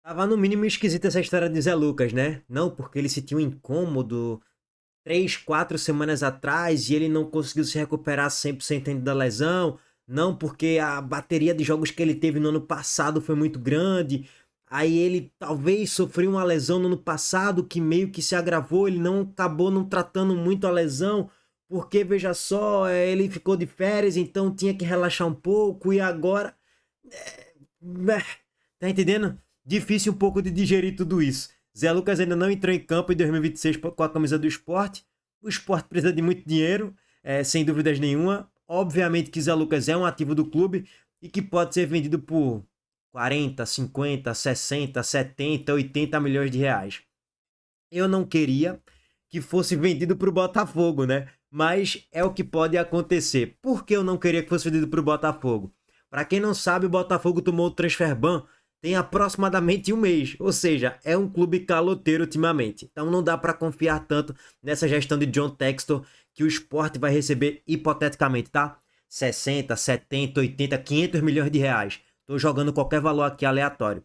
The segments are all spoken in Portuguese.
Tava no mínimo esquisita essa história de Zé Lucas, né? Não porque ele sentiu um incômodo 3, 4 semanas atrás e ele não conseguiu se recuperar 100% ainda da lesão. Não porque a bateria de jogos que ele teve no ano passado foi muito grande. Aí ele talvez sofreu uma lesão no ano passado que meio que se agravou. Ele não acabou não tratando muito a lesão. Porque, veja só, ele ficou de férias, então tinha que relaxar um pouco. E agora tá entendendo? Difícil um pouco de digerir tudo isso. Zé Lucas ainda não entrou em campo em 2026 com a camisa do Sport. O Sport precisa de muito dinheiro, sem dúvidas nenhuma. Obviamente que Zé Lucas é um ativo do clube e que pode ser vendido por 40, 50, 60, 70, 80 milhões de reais. Eu não queria que fosse vendido para o Botafogo, né? Mas é o que pode acontecer. Por que eu não queria que fosse vendido para o Botafogo? Para quem não sabe, o Botafogo tomou o transfer ban tem aproximadamente um mês, ou seja, é um clube caloteiro ultimamente. Então não dá para confiar tanto nessa gestão de John Textor que o Sport vai receber hipoteticamente, tá? 60, 70, 80, 500 milhões de reais. Tô jogando qualquer valor aqui aleatório.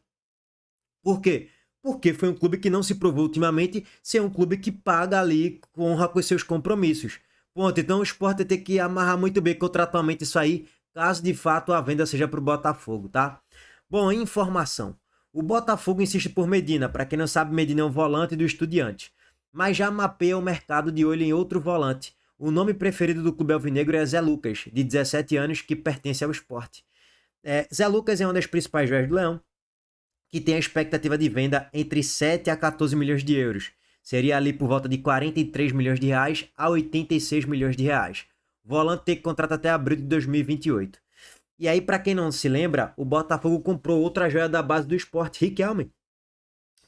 Por quê? Porque foi um clube que não se provou ultimamente ser um clube que paga ali, honra com os seus compromissos. Ponto. Então o Sport tem que amarrar muito bem contratualmente isso aí, caso de fato a venda seja para o Botafogo, tá? Bom, informação. O Botafogo insiste por Medina. Para quem não sabe, Medina é um volante do Estudiante. Mas já mapeia o mercado de olho em outro volante. O nome preferido do clube alvinegro é Zé Lucas, de 17 anos, que pertence ao Sport. Zé Lucas é uma das principais joias do Leão, que tem a expectativa de venda entre 7 a 14 milhões de euros. Seria ali por volta de 43 milhões de reais a 86 milhões de reais. O volante tem contrato até abril de 2028. E aí, para quem não se lembra, o Botafogo comprou outra joia da base do Sport, Riquelme,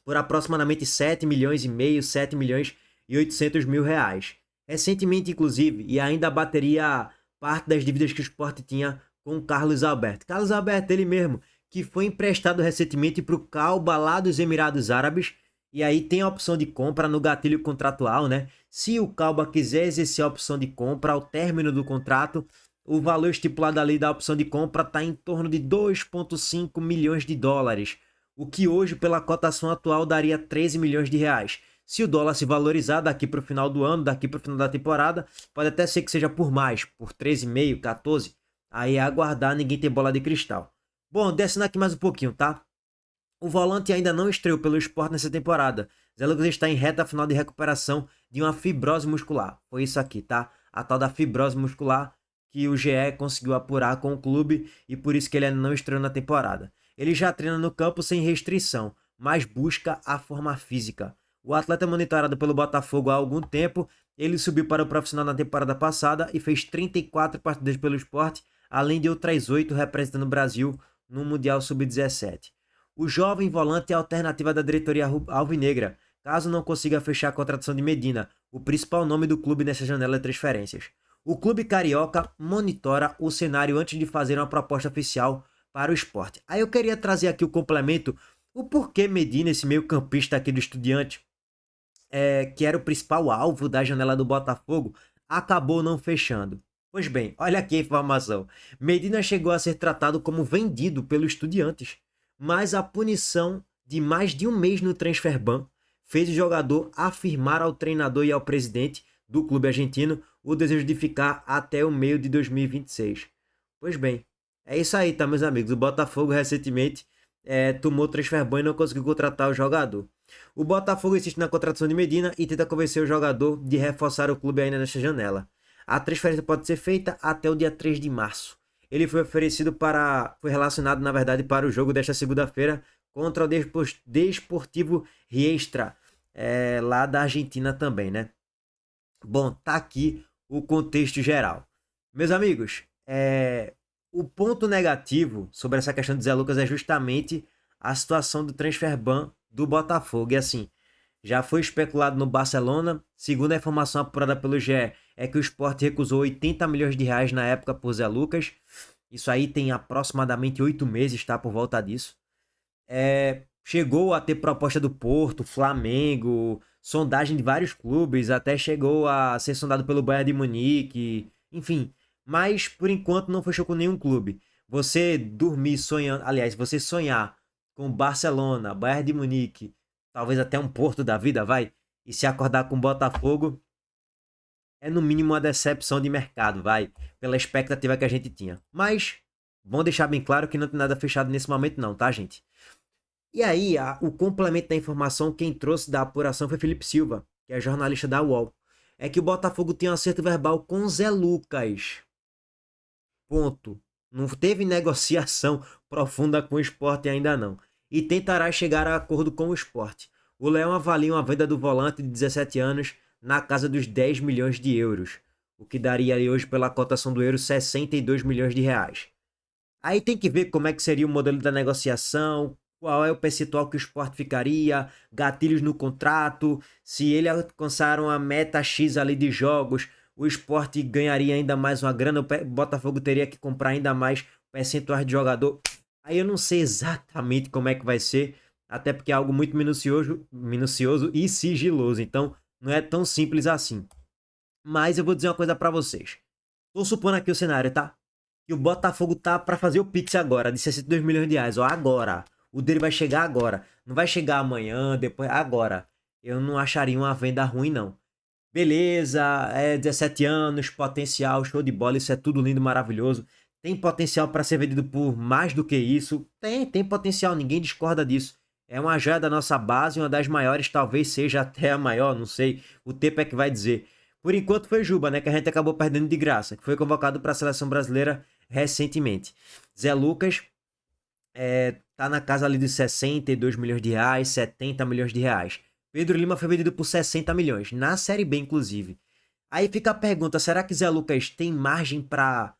por aproximadamente 7 milhões e meio, 7 milhões e 800 mil reais. Recentemente, inclusive, e ainda bateria parte das dívidas que o Sport tinha com o Carlos Alberto. Carlos Alberto, ele mesmo, que foi emprestado recentemente para o Calba lá dos Emirados Árabes, e aí tem a opção de compra no gatilho contratual, né? Se o Calba quiser exercer a opção de compra ao término do contrato, o valor estipulado ali da opção de compra está em torno de 2,5 milhões de dólares, o que hoje, pela cotação atual, daria 13 milhões de reais. Se o dólar se valorizar daqui para o final do ano, daqui para o final da temporada, pode até ser que seja por mais, por 13,5, 14. Aí é aguardar, ninguém tem bola de cristal. Bom, descendo aqui mais um pouquinho, tá? O volante ainda não estreou pelo Sport nessa temporada. Zé Lucas está em reta final de recuperação de uma fibrose muscular. Foi isso aqui, tá? A tal da fibrose muscular que o GE conseguiu apurar com o clube e por isso que ele ainda não estreou na temporada. Ele já treina no campo sem restrição, mas busca a forma física. O atleta é monitorado pelo Botafogo há algum tempo. Ele subiu para o profissional na temporada passada e fez 34 partidas pelo Sport, além de outras 8 representando o Brasil no Mundial Sub-17. O jovem volante é a alternativa da diretoria alvinegra, caso não consiga fechar a contratação de Medina, o principal nome do clube nessa janela de transferências. O clube carioca monitora o cenário antes de fazer uma proposta oficial para o Sport. Aí eu queria trazer aqui o complemento, o porquê Medina, esse meio campista aqui do Estudiante, que era o principal alvo da janela do Botafogo, acabou não fechando. Pois bem, olha aqui a informação. Medina chegou a ser tratado como vendido pelo Estudiantes, mas a punição de mais de um mês no transfer ban fez o jogador afirmar ao treinador e ao presidente do clube argentino o desejo de ficar até o meio de 2026. Pois bem, é isso aí, tá, meus amigos? O Botafogo recentemente tomou transfer ban e não conseguiu contratar o jogador. O Botafogo insiste na contratação de Medina e tenta convencer o jogador de reforçar o clube ainda nesta janela. A transferência pode ser feita até o dia 3 de março. Ele foi foi relacionado, na verdade, para o jogo desta segunda-feira contra o Desportivo Riestra, lá da Argentina também, né? Bom, tá aqui o contexto geral. Meus amigos, o ponto negativo sobre essa questão de Zé Lucas é justamente a situação do transfer ban do Botafogo. E assim, já foi especulado no Barcelona, segundo a informação apurada pelo GE, é que o Sport recusou 80 milhões de reais na época por Zé Lucas. Isso aí tem aproximadamente 8 meses, tá? Por volta disso. Chegou a ter proposta do Porto, Flamengo, sondagem de vários clubes, até chegou a ser sondado pelo Bayern de Munique, enfim. Mas, por enquanto, não fechou com nenhum clube. Você dormir sonhando, aliás, você sonhar com Barcelona, Bayern de Munique, talvez até um Porto da vida, vai, e se acordar com Botafogo, é no mínimo uma decepção de mercado, vai, pela expectativa que a gente tinha. Mas, bom deixar bem claro que não tem nada fechado nesse momento não, tá, gente? E aí, o complemento da informação, quem trouxe da apuração foi Felipe Silva, que é jornalista da UOL. É que o Botafogo tem um acerto verbal com Zé Lucas. Ponto. Não teve negociação profunda com o Sport ainda não. E tentará chegar a acordo com o Sport. O Leão avalia uma venda do volante de 17 anos na casa dos 10 milhões de euros. O que daria ali hoje pela cotação do euro 62 milhões de reais. Aí tem que ver como é que seria o modelo da negociação, qual é o percentual que o Sport ficaria, gatilhos no contrato, se ele alcançar uma meta X ali de jogos, o Sport ganharia ainda mais uma grana, o Botafogo teria que comprar ainda mais percentuais de jogador. Aí eu não sei exatamente como é que vai ser, até porque é algo muito minucioso e sigiloso, então não é tão simples assim. Mas eu vou dizer uma coisa pra vocês. Tô supondo aqui o cenário, tá? Que o Botafogo tá pra fazer o Pix agora, de 62 milhões de reais, ó, agora. O dele vai chegar agora. Não vai chegar amanhã, depois, agora. Eu não acharia uma venda ruim, não. Beleza, 17 anos, potencial, show de bola, isso é tudo lindo, maravilhoso. Tem potencial para ser vendido por mais do que isso? Tem potencial, ninguém discorda disso. É uma joia da nossa base, uma das maiores, talvez seja até a maior, não sei. O tempo é que vai dizer. Por enquanto foi Juba, né, que a gente acabou perdendo de graça, que foi convocado para a seleção brasileira recentemente. Zé Lucas tá na casa ali de 62 milhões de reais, 70 milhões de reais. Pedro Lima foi vendido por 60 milhões, na Série B, inclusive. Aí fica a pergunta, será que Zé Lucas tem margem para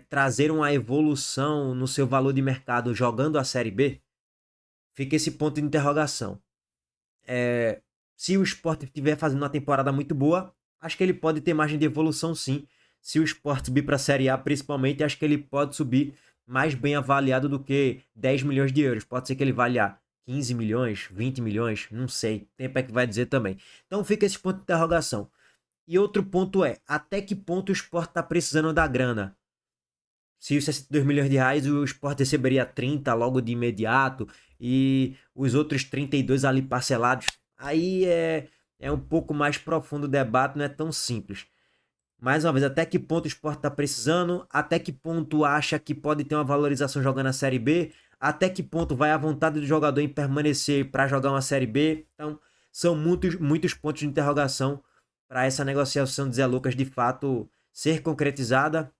trazer uma evolução no seu valor de mercado jogando a Série B? Fica esse ponto de interrogação. Se o Sport estiver fazendo uma temporada muito boa, acho que ele pode ter margem de evolução sim. Se o Sport subir para a Série A, principalmente, acho que ele pode subir mais bem avaliado do que 10 milhões de euros. Pode ser que ele valha 15 milhões, 20 milhões, não sei. Tempo é que vai dizer também. Então fica esse ponto de interrogação. E outro ponto é, até que ponto o Sport está precisando da grana? Se os 62 milhões de reais, o Sport receberia 30 logo de imediato e os outros 32 ali parcelados. Aí é um pouco mais profundo o debate, não é tão simples. Mais uma vez, até que ponto o Sport está precisando? Até que ponto acha que pode ter uma valorização jogando a Série B? Até que ponto vai a vontade do jogador em permanecer para jogar uma Série B? Então, são muitos pontos de interrogação para essa negociação de Zé Lucas de fato ser concretizada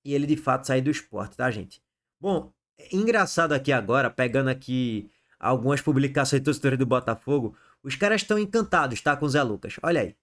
e ele de fato sair do Sport, tá, gente? Bom, engraçado aqui agora, pegando aqui algumas publicações do torcedor do Botafogo, os caras estão encantados, tá, com o Zé Lucas. Olha aí.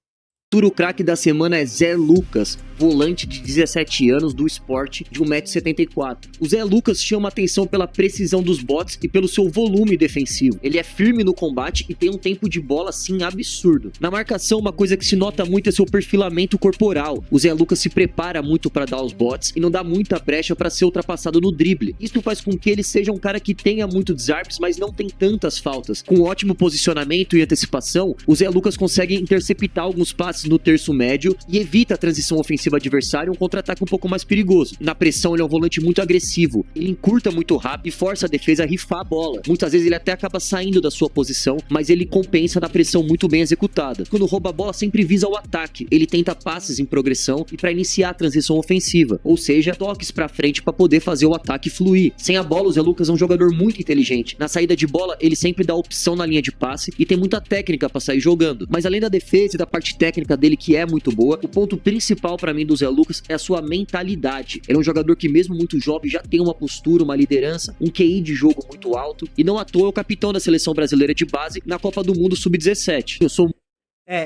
O craque da semana é Zé Lucas, volante de 17 anos do Sport, de 1,74 m. O Zé Lucas chama atenção pela precisão dos botes e pelo seu volume defensivo. Ele é firme no combate e tem um tempo de bola assim absurdo. Na marcação, uma coisa que se nota muito é seu perfilamento corporal. O Zé Lucas se prepara muito para dar os botes e não dá muita brecha para ser ultrapassado no drible. Isso faz com que ele seja um cara que tenha muito desarmes, mas não tem tantas faltas. Com ótimo posicionamento e antecipação, o Zé Lucas consegue interceptar alguns passes no terço médio e evita a transição ofensiva adversária, um contra-ataque um pouco mais perigoso. Na pressão, ele é um volante muito agressivo, ele encurta muito rápido e força a defesa a rifar a bola. Muitas vezes ele até acaba saindo da sua posição, mas ele compensa na pressão muito bem executada. Quando rouba a bola, sempre visa o ataque. Ele tenta passes em progressão e para iniciar a transição ofensiva, ou seja, toques para frente para poder fazer o ataque fluir. Sem a bola, o Zé Lucas é um jogador muito inteligente. Na saída de bola, ele sempre dá opção na linha de passe e tem muita técnica para sair jogando. Mas além da defesa e da parte técnica dele, que é muito boa, o ponto principal para mim do Zé Lucas é a sua mentalidade. Ele é um jogador que mesmo muito jovem já tem uma postura, uma liderança, um QI de jogo muito alto e não à toa é o capitão da seleção brasileira de base na Copa do Mundo Sub-17.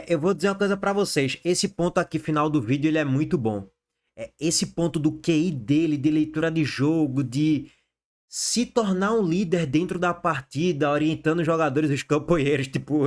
Eu vou dizer uma coisa para vocês, esse ponto aqui final do vídeo ele é muito bom. Esse ponto do QI dele, de leitura de jogo, de se tornar um líder dentro da partida, orientando os jogadores, os campoeiros, tipo,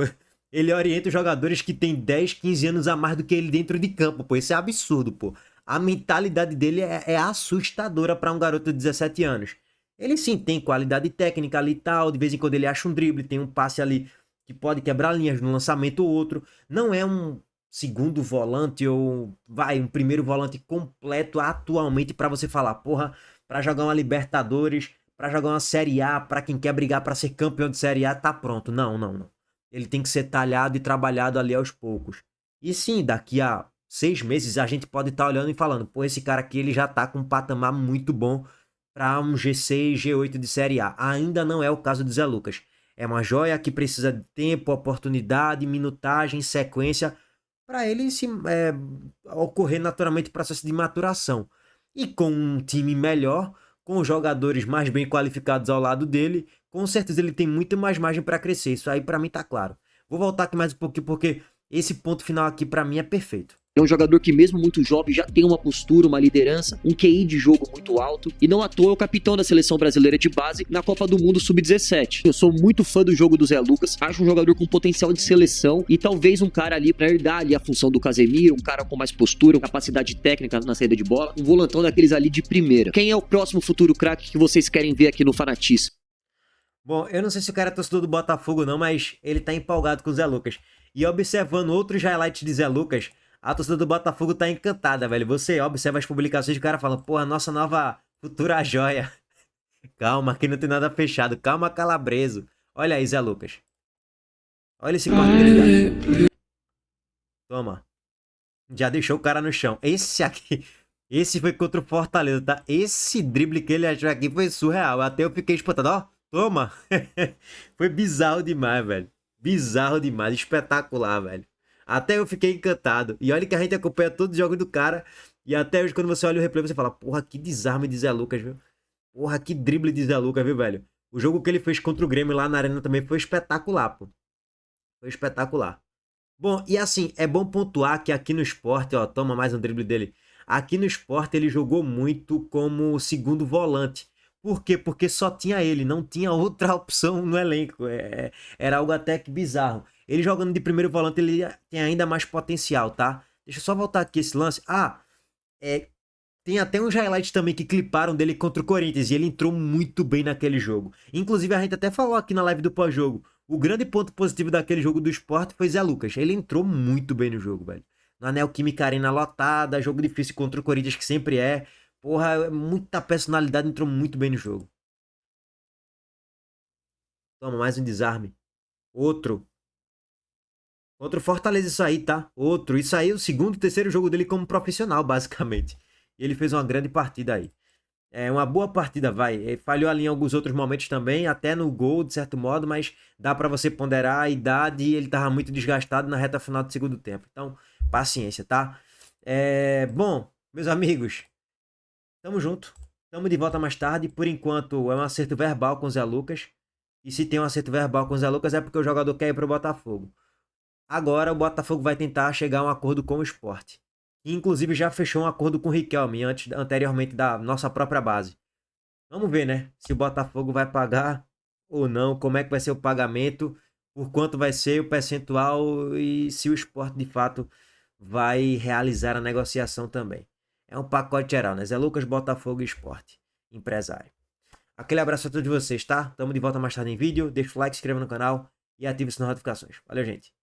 ele orienta os jogadores que tem 10, 15 anos a mais do que ele dentro de campo, pô, isso é absurdo, pô. A mentalidade dele é assustadora para um garoto de 17 anos. Ele sim tem qualidade técnica ali e tal, de vez em quando ele acha um drible, tem um passe ali que pode quebrar linhas no lançamento ou outro. Não é um segundo volante ou, um primeiro volante completo atualmente para você falar, porra, para jogar uma Libertadores, pra jogar uma Série A, pra quem quer brigar pra ser campeão de Série A, tá pronto. Não, não, não. Ele tem que ser talhado e trabalhado ali aos poucos. E sim, daqui a 6 meses a gente pode estar olhando e falando, pô, esse cara aqui ele já tá com um patamar muito bom para um G6, G8 de Série A. Ainda não é o caso de Zé Lucas. É uma joia que precisa de tempo, oportunidade, minutagem, sequência, para ele ocorrer naturalmente o processo de maturação. E com um time melhor, com jogadores mais bem qualificados ao lado dele, com certeza ele tem muito mais margem para crescer. Isso aí para mim tá claro. Vou voltar aqui mais um pouquinho porque esse ponto final aqui para mim é perfeito. É um jogador que mesmo muito jovem já tem uma postura, uma liderança, um QI de jogo muito alto e não à toa é o capitão da seleção brasileira de base na Copa do Mundo Sub-17. Eu sou muito fã do jogo do Zé Lucas, acho um jogador com potencial de seleção e talvez um cara ali pra herdar ali a função do Casemiro, um cara com mais postura, capacidade técnica na saída de bola, um volantão daqueles ali de primeira. Quem é o próximo futuro craque que vocês querem ver aqui no Fanatismo? Bom, eu não sei se o cara é torcedor do Botafogo não, mas ele tá empolgado com o Zé Lucas. E observando outros highlights de Zé Lucas, a torcida do Botafogo tá encantada, velho. Você observa as publicações do cara falando, porra, nossa nova futura joia. Calma, aqui não tem nada fechado. Calma, calabreso. Olha aí, Zé Lucas. Olha esse corte que ele dá. Toma. Já deixou o cara no chão. Esse aqui, esse foi contra o Fortaleza, tá? Esse drible que ele achou aqui foi surreal. Até eu fiquei espantado. Ó, toma. Foi bizarro demais, velho. Bizarro demais. Espetacular, velho. Até eu fiquei encantado. E olha que a gente acompanha todo o jogo do cara. E até hoje, quando você olha o replay, você fala, porra, que desarme de Zé Lucas, viu? Porra, que drible de Zé Lucas, viu, velho? O jogo que ele fez contra o Grêmio lá na Arena também foi espetacular, pô. Foi espetacular. Bom, e assim, é bom pontuar que aqui no Sport, ó, toma mais um drible dele. Aqui no Sport ele jogou muito como segundo volante. Por quê? Porque só tinha ele, não tinha outra opção no elenco. Era algo até que bizarro. Ele jogando de primeiro volante, ele tem ainda mais potencial, tá? Deixa eu só voltar aqui esse lance. Tem até uns highlights também que cliparam dele contra o Corinthians e ele entrou muito bem naquele jogo. Inclusive, a gente até falou aqui na live do pós-jogo. O grande ponto positivo daquele jogo do Sport foi Zé Lucas. Ele entrou muito bem no jogo, velho. Na Neoquímica Arena lotada, jogo difícil contra o Corinthians, que sempre é. Porra, muita personalidade, entrou muito bem no jogo. Toma, mais um desarme. Outro. Outro Fortaleza isso aí, tá? Outro. Isso aí é o segundo e terceiro jogo dele como profissional, basicamente. E ele fez uma grande partida aí. É uma boa partida, vai. Ele falhou ali em alguns outros momentos também, até no gol, de certo modo, mas dá pra você ponderar a idade e ele tava muito desgastado na reta final do segundo tempo. Então, paciência, tá? Bom, meus amigos, tamo junto. Tamo de volta mais tarde. Por enquanto, é um acerto verbal com o Zé Lucas. E se tem um acerto verbal com o Zé Lucas é porque o jogador quer ir pro Botafogo. Agora o Botafogo vai tentar chegar a um acordo com o Sport. Inclusive já fechou um acordo com o Riquelme anteriormente da nossa própria base. Vamos ver, né? Se o Botafogo vai pagar ou não, como é que vai ser o pagamento, por quanto vai ser o percentual e se o Sport de fato vai realizar a negociação também. É um pacote geral, né? Zé Lucas, Botafogo e Sport. Empresário. Aquele abraço a todos vocês, tá? Tamo de volta mais tarde em vídeo. Deixa o like, se inscreva no canal e ative as notificações. Valeu, gente.